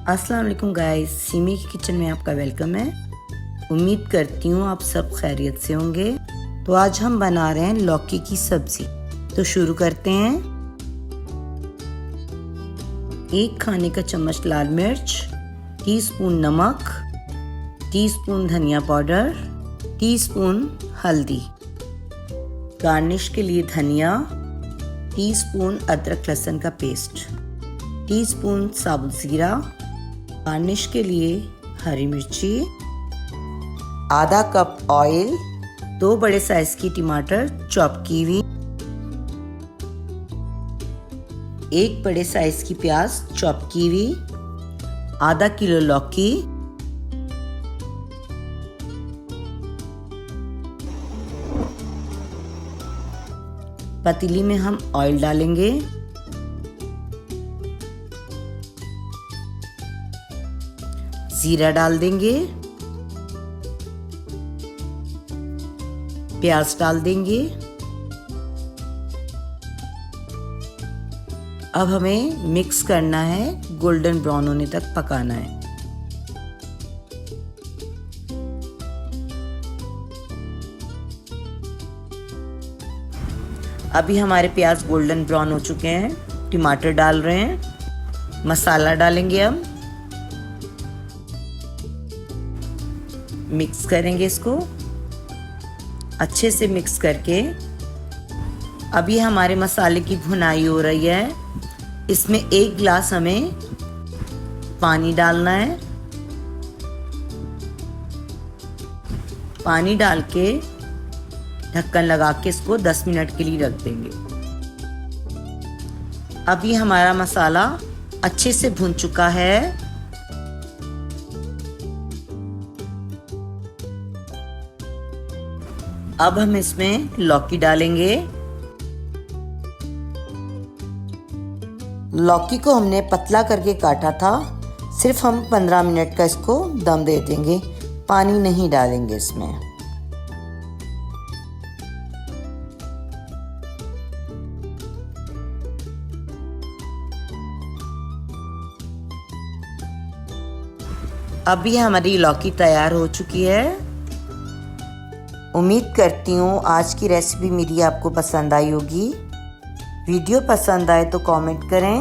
अस्सलाम वालेकुम guys, semi की किचन में आपका वेलकम है। उम्मीद करती हूँ आप सब खैरियत से होंगे। तो आज हम बना रहे हैं लौकी की सब्जी। तो शुरू करते हैं। 1 खाने का चम्मच लाल मिर्च, टीस्पून नमक, टीस्पून धनिया पाउडर, टीस्पून हल्दी, गार्निश के लिए धनिया, टीस्पून अदरक लहसुन का पेस्ट, टीस्पून साबुत जीरा, गार्निश के लिए हरी मिर्ची, आधा कप ऑयल, 2 बड़े साइज की टमाटर चॉप की हुई, 1 बड़े साइज की प्याज चॉप की हुई, आधा किलो लौकी, पतीली में हम ऑयल डालेंगे, जीरा डाल देंगे, प्याज डाल देंगे। अब हमें मिक्स करना है, गोल्डन ब्राउन होने तक पकाना है। अभी हमारे प्याज गोल्डन ब्राउन हो चुके हैं। टमाटर डाल रहे हैं, मसाला डालेंगे हम, मिक्स करेंगे इसको अच्छे से। मिक्स करके अभी हमारे मसाले की भुनाई हो रही है। इसमें 1 गिलास हमें पानी डालना है। पानी डाल के ढक्कन लगा के इसको 10 मिनट के लिए रख देंगे। अभी हमारा मसाला अच्छे से भुन चुका है। अब हम इसमें लौकी डालेंगे। लौकी को हमने पतला करके काटा था। सिर्फ हम 15 मिनट का इसको दम दे देंगे, पानी नहीं डालेंगे इसमें। अभी हमारी लौकी तैयार हो चुकी है। उम्मीद करती हूँ आज की रेसिपी मेरी आपको पसंद आई होगी। वीडियो पसंद आए तो कमेंट करें,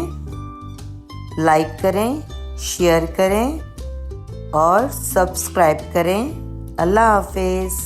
लाइक करें, शेयर करें और सब्सक्राइब करें। अल्लाह हाफिज़।